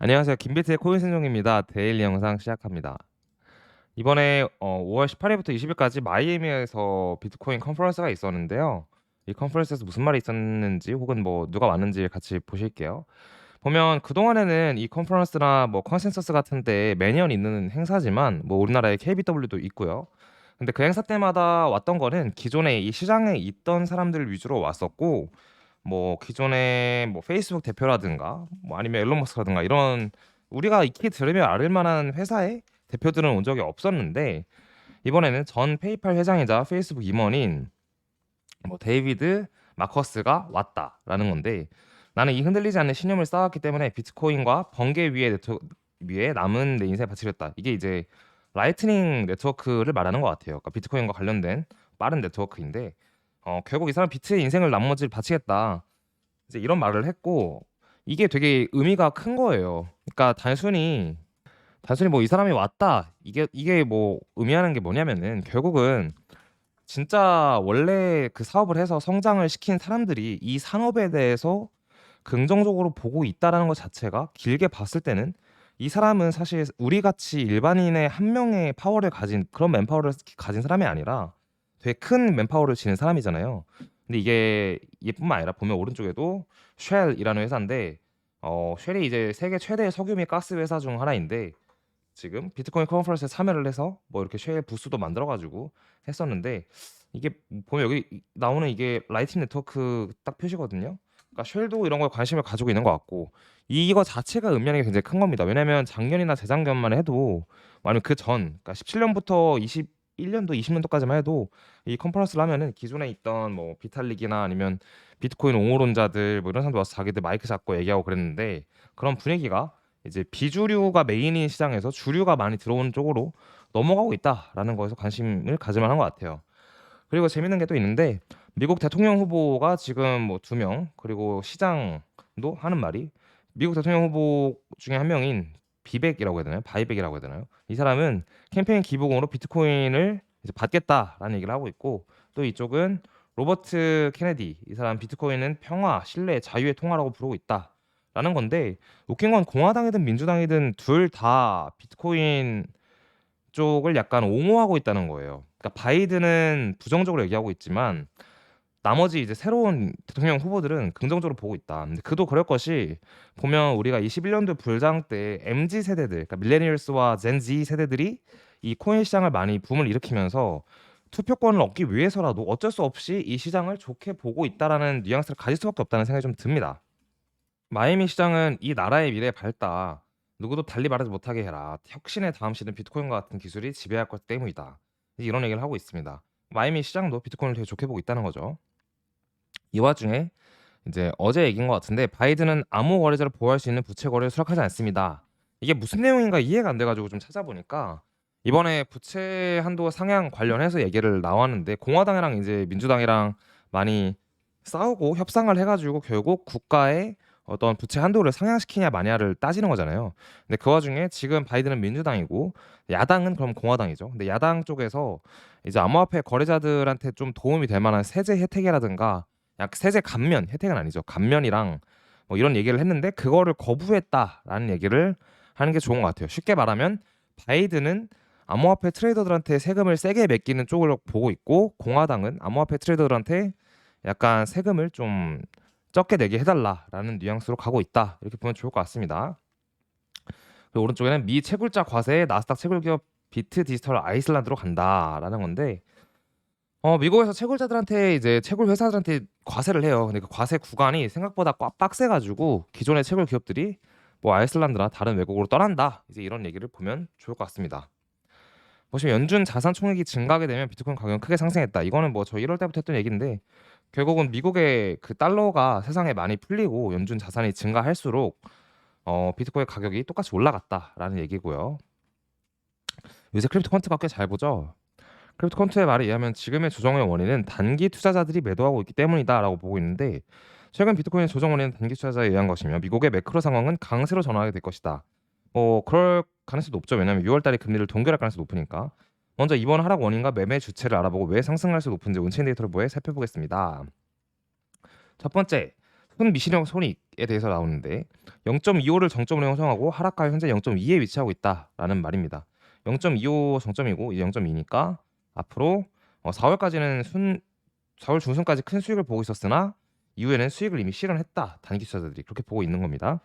안녕하세요. 김비트의 코인 생존입니다. 데일리 영상 시작합니다. 이번에 5월 18일부터 20일까지 마이애미에서 비트코인 컨퍼런스가 있었는데요. 이 컨퍼런스에서 무슨 말이 있었는지 혹은 뭐 누가 왔는지 같이 보실게요. 보면 그동안에는 이 컨퍼런스나 뭐 컨센서스 같은 데 매년 있는 행사지만 뭐 우리나라에 KBW도 있고요. 근데 그 행사 때마다 왔던 거는 기존에 이 시장에 있던 사람들 위주로 왔었고, 뭐 기존에 뭐 페이스북 대표라든가 뭐 아니면 일론 머스크라든가 이런 우리가 익히 들으면 알을 만한 회사의 대표들은 온 적이 없었는데, 이번에는 전 페이팔 회장이자 페이스북 임원인 뭐 데이비드 마커스가 왔다라는 건데, 나는 이 흔들리지 않는 신념을 쌓았기 때문에 비트코인과 번개 위에 위에 남은 내 인생을 바치겠다. 이게 이제 라이트닝 네트워크를 말하는 것 같아요. 그러니까 비트코인과 관련된 빠른 네트워크인데, 결국 이 사람 비트의 인생을 나머지를 바치겠다. 이제 이런 말을 했고, 이게 되게 의미가 큰 거예요. 그러니까 단순히 뭐 이 사람이 왔다, 이게 뭐 의미하는 게 뭐냐면은, 결국은 진짜 원래 그 사업을 해서 성장을 시킨 사람들이 이 산업에 대해서 긍정적으로 보고 있다라는 것 자체가 길게 봤을 때는, 이 사람은 사실 우리 같이 일반인의 한 명의 파워를 가진 그런 맨파워를 가진 사람이 아니라 되게 큰 맨파워를 지닌 사람이잖아요. 근데 이게 얘뿐만 아니라 보면 오른쪽에도 쉘이라는 회사인데, 쉘이 이제 세계 최대 석유 및 가스 회사 중 하나인데, 지금 비트코인 컨퍼런스에 참여를 해서 뭐 이렇게 쉘 부스도 만들어 가지고 했었는데, 이게 보면 여기 나오는 이게 라이팅 네트워크 딱 표시거든요. 그러니까 쉘도 이런 거에 관심을 가지고 있는 것 같고, 이거 자체가 의미하는 게 굉장히 큰 겁니다. 왜냐면 작년이나 재작년만 해도, 아니면 그전 그러니까 17년부터 21년도 20년도까지만 해도 이 컨퍼런스를 하면은 기존에 있던 뭐 비탈릭이나 아니면 비트코인 옹호론자들 뭐 이런 사람들 와서 자기들 마이크 잡고 얘기하고 그랬는데, 그런 분위기가 이제 비주류가 메인인 시장에서 주류가 많이 들어오는 쪽으로 넘어가고 있다라는 거에서 관심을 가질 만한 것 같아요. 그리고 재밌는 게 또 있는데, 미국 대통령 후보가 지금 뭐 두 명, 그리고 시장도 하는 말이, 미국 대통령 후보 중에 한 명인 비백이라고 해야 되나요? 바이백이라고 해야 되나요? 이 사람은 캠페인 기부금으로 비트코인을 이제 받겠다라는 얘기를 하고 있고, 또 이쪽은 로버트 케네디, 이 사람 비트코인은 평화, 신뢰, 자유의 통화라고 부르고 있다라는 건데, 웃긴 건 공화당이든 민주당이든 둘 다 비트코인 쪽을 약간 옹호하고 있다는 거예요. 그러니까 바이든은 부정적으로 얘기하고 있지만, 나머지 이제 새로운 대통령 후보들은 긍정적으로 보고 있다. 근데 그도 그럴 것이, 보면 우리가 21년도 불장 때 MZ 세대들, 그러니까 밀레니얼스와 젠 Z 세대들이 이 코인 시장을 많이 붐을 일으키면서 투표권을 얻기 위해서라도 어쩔 수 없이 이 시장을 좋게 보고 있다라는 뉘앙스를 가질 수밖에 없다는 생각이 좀 듭니다. 마이애미 시장은 이 나라의 미래에 밝다. 누구도 달리 말하지 못하게 해라. 혁신의 다음 시대는 비트코인과 같은 기술이 지배할 것 때문이다. 이제 이런 얘기를 하고 있습니다. 마이애미 시장도 비트코인을 되게 좋게 보고 있다는 거죠. 이 와중에 이제 어제 얘기인 것 같은데, 바이든은 암호 거래자를 보호할 수 있는 부채 거래를 수락하지 않습니다. 이게 무슨 내용인가 이해가 안 돼가지고 좀 찾아보니까, 이번에 부채 한도 상향 관련해서 얘기를 나왔는데, 공화당이랑 이제 민주당이랑 많이 싸우고 협상을 해가지고 결국 국가의 어떤 부채 한도를 상향시키냐 마냐를 따지는 거잖아요. 근데 그 와중에 지금 바이든은 민주당이고 야당은 그럼 공화당이죠. 근데 야당 쪽에서 이제 암호화폐 거래자들한테 좀 도움이 될 만한 세제 혜택이라든가, 약 세제 감면, 혜택은 아니죠, 감면이랑 뭐 이런 얘기를 했는데, 그거를 거부했다라는 얘기를 하는 게 좋은 것 같아요. 쉽게 말하면 바이든은 암호화폐 트레이더들한테 세금을 세게 매기는 쪽을 보고 있고, 공화당은 암호화폐 트레이더들한테 약간 세금을 좀 적게 내게 해달라라는 뉘앙스로 가고 있다, 이렇게 보면 좋을 것 같습니다. 그리고 오른쪽에는 미 채굴자 과세에 나스닥 채굴 기업 비트 디지털 아이슬란드로 간다라는 건데, 미국에서 채굴자들한테 이제 채굴 회사들한테 과세를 해요. 근데 그 과세 구간이 생각보다 꽉 빡세가지고 기존의 채굴 기업들이 뭐 아이슬란드나 다른 외국으로 떠난다, 이제 이런 얘기를 보면 좋을 것 같습니다. 보시면 연준 자산 총액이 증가하게 되면 비트코인 가격은 크게 상승했다. 이거는 뭐 저 1월 때부터 했던 얘기인데, 결국은 미국의 그 달러가 세상에 많이 풀리고 연준 자산이 증가할수록 비트코인 가격이 똑같이 올라갔다라는 얘기고요. 요새 크립토 펀트가 꽤 잘 보죠. 크립토 펀트의 말에 의하면 지금의 조정의 원인은 단기 투자자들이 매도하고 있기 때문이다라고 보고 있는데, 최근 비트코인 조정 원인은 단기 투자자에 의한 것이며 미국의 매크로 상황은 강세로 전환하게 될 것이다. 그럴 가능성이 높죠. 왜냐하면 6월달에 금리를 동결할 가능성이 높으니까. 먼저 이번 하락 원인과 매매 주체를 알아보고 왜 상승할 수 높은지 온체인 데이터를 보해 살펴보겠습니다. 첫 번째, 손 미시령 손익에 대해서 나오는데 0.25를 정점으로 형성하고 하락가 현재 0.2에 위치하고 있다라는 말입니다. 0.25 정점이고 이제 0.2니까 앞으로 4월까지는 4월 중순까지 큰 수익을 보고 있었으나 이후에는 수익을 이미 실현했다. 단기 투자자들이 그렇게 보고 있는 겁니다.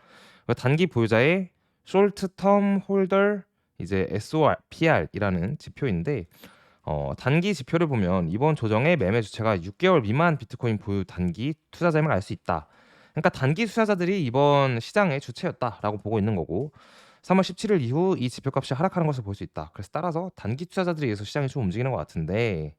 단기 보유자의 short term holder 이제 SOPR이라는 지표인데 단기 지표를 보면 이번 조정의 매매 주체가 6개월 미만 비트코인 보유 단기 투자자임을 알 수 있다. 그러니까 단기 투자자들이 이번 시장의 주체였다라고 보고 있는 거고 3월 17일 이후 이 지표값이 하락하는 것을 볼 수 있다. 그래서 따라서 단기 투자자들에 의해서 시장이 좀 움직이는 것 같은데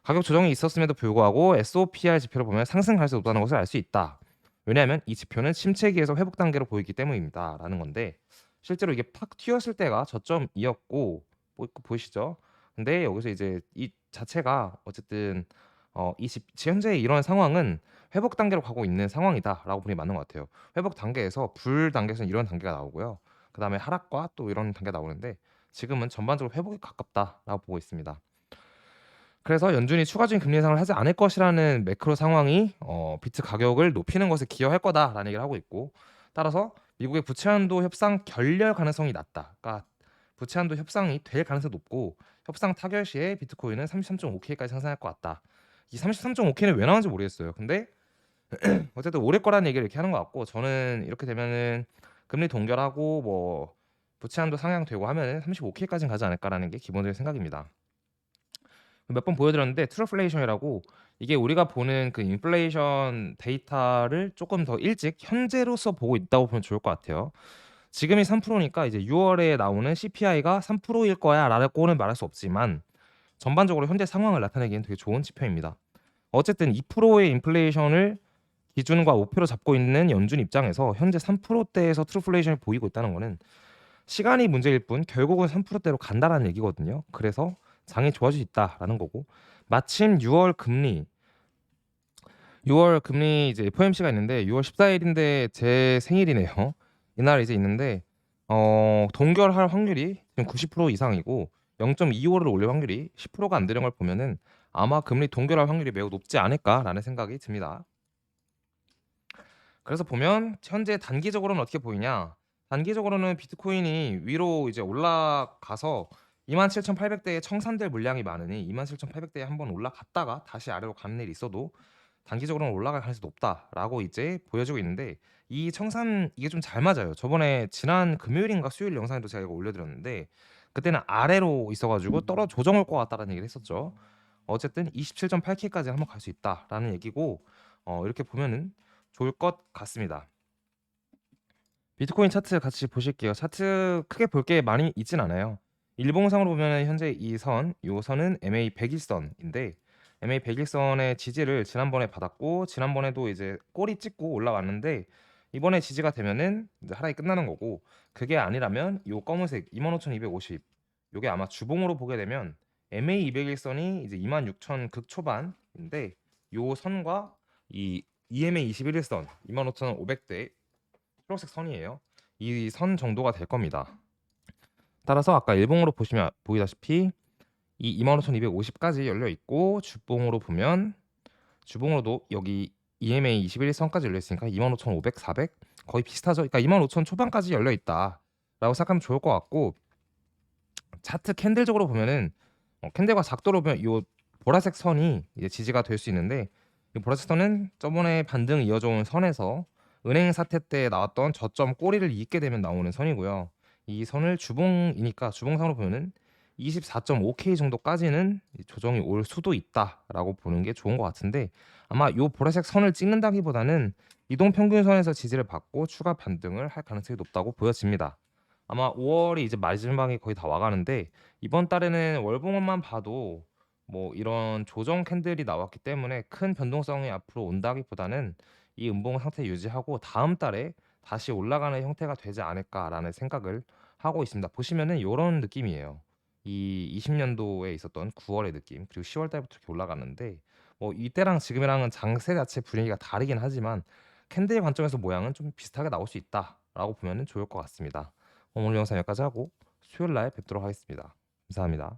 가격 조정이 있었음에도 불구하고 SOPR 지표를 보면 상승 가능성이 높다는 것을 알 수 있다. 왜냐하면 이 지표는 침체기에서 회복 단계로 보이기 때문입니다라는 건데 실제로 이게 팍 튀었을 때가 저점이었고 보이시죠? 근데 여기서 이제 이 자체가 어쨌든 현재 이런 상황은 회복 단계로 가고 있는 상황이다라고 보는 게 맞는 것 같아요. 회복 단계에서 불 단계에서는 이런 단계가 나오고요. 그다음에 하락과 또 이런 단계가 나오는데 지금은 전반적으로 회복에 가깝다라고 보고 있습니다. 그래서 연준이 추가적인 금리 인상을 하지 않을 것이라는 매크로 상황이 비트 가격을 높이는 것에 기여할 거다라는 얘기를 하고 있고 따라서 미국의 부채 한도 협상 결렬 가능성이 낮다. 그러니까 부채 한도 협상이 될 가능성이 높고 협상 타결 시에 비트코인은 33.5K까지 상승할 것 같다. 이 33.5K는 왜 나오는지 모르겠어요. 근데 어쨌든 올해 거라는 얘기를 이렇게 하는 것 같고 저는 이렇게 되면은 금리 동결하고 뭐 부채 한도 상향되고 하면은 35K까지는 가지 않을까라는 게 기본적인 생각입니다. 몇 번 보여드렸는데 트루플레이션이라고 이게 우리가 보는 그 인플레이션 데이터를 조금 더 일찍 현재로서 보고 있다고 보면 좋을 것 같아요. 지금이 3%니까 이제 6월에 나오는 CPI가 3%일 거야라고는 말할 수 없지만 전반적으로 현재 상황을 나타내기엔 되게 좋은 지표입니다. 어쨌든 2%의 인플레이션을 기준과 목표로 잡고 있는 연준 입장에서 현재 3%대에서 트루플레이션이 보이고 있다는 거는 시간이 문제일 뿐 결국은 3%대로 간다라는 얘기거든요. 그래서 장이 좋아질 수 있다라는 거고 마침 6월 금리 이제 FOMC가 있는데 6월 14일인데 제 생일이네요. 이날 이제 있는데 동결할 확률이 지금 90% 이상이고 0.25를 올릴 확률이 10%가 안 되는 걸 보면은 아마 금리 동결할 확률이 매우 높지 않을까라는 생각이 듭니다. 그래서 보면 현재 단기적으로는 어떻게 보이냐? 단기적으로는 비트코인이 위로 이제 올라가서 27,800대에 청산될 물량이 많으니 27,800대에 한번 올라갔다가 다시 아래로 가는 일이 있어도 단기적으로는 올라갈 가능성이 높다라고 이제 보여지고 있는데 이 청산 이게 좀 잘 맞아요. 저번에 지난 금요일인가 수요일 영상에도 제가 이거 올려드렸는데 그때는 아래로 있어가지고 떨어 조정할 것 같다라는 얘기를 했었죠. 어쨌든 27.8K까지 한번 갈 수 있다라는 얘기고 이렇게 보면은 좋을 것 같습니다. 비트코인 차트 같이 보실게요. 차트 크게 볼 게 많이 있진 않아요. 일봉상으로 보면 현재 요 선은 MA 100일선인데 MA 100일선의 지지를 지난번에 받았고 지난번에도 이제 꼬리 찍고 올라왔는데 이번에 지지가 되면은 이제 하락이 끝나는 거고 그게 아니라면 요 검은색 25,250 요게 아마 주봉으로 보게 되면 MA 200일선이 이제 26,000 극초반인데 요 선과 이 EMA 21일선 25,500대 초록색 선이에요. 이 선 정도가 될 겁니다. 따라서 아까 일봉으로 보시면 보이다시피 이 25,250까지 열려 있고 주봉으로 보면 주봉으로도 여기 EMA 21선까지 열려 있으니까 25,500, 400 거의 비슷하죠. 그러니까 25,000 초반까지 열려 있다라고 생각하면 좋을 것 같고 차트 캔들적으로 보면은 캔들과 작도로 보면 이 보라색 선이 이제 지지가 될 수 있는데 이 보라색 선은 저번에 반등 이어져온 선에서 은행 사태 때 나왔던 저점 꼬리를 잇게 되면 나오는 선이고요. 이 선을 주봉이니까 주봉상으로 보면은 24.5K 정도까지는 조정이 올 수도 있다라고 보는 게 좋은 것 같은데 아마 이 보라색 선을 찍는다기보다는 이동 평균선에서 지지를 받고 추가 반등을 할 가능성이 높다고 보여집니다. 아마 5월이 이제 마지막이 거의 다 와가는데 이번 달에는 월봉만 봐도 뭐 이런 조정 캔들이 나왔기 때문에 큰 변동성이 앞으로 온다기보다는 이 음봉 상태 유지하고 다음 달에 다시 올라가는 형태가 되지 않을까라는 생각을 하고 있습니다. 보시면은 이런 느낌이에요. 이 20년도에 있었던 9월의 느낌 그리고 10월 달부터 이렇게 올라갔는데 뭐 이때랑 지금이랑은 장세 자체 분위기가 다르긴 하지만 캔들 관점에서 모양은 좀 비슷하게 나올 수 있다라고 보면은 좋을 것 같습니다. 오늘 영상 여기까지 하고 수요일 날 뵙도록 하겠습니다. 감사합니다.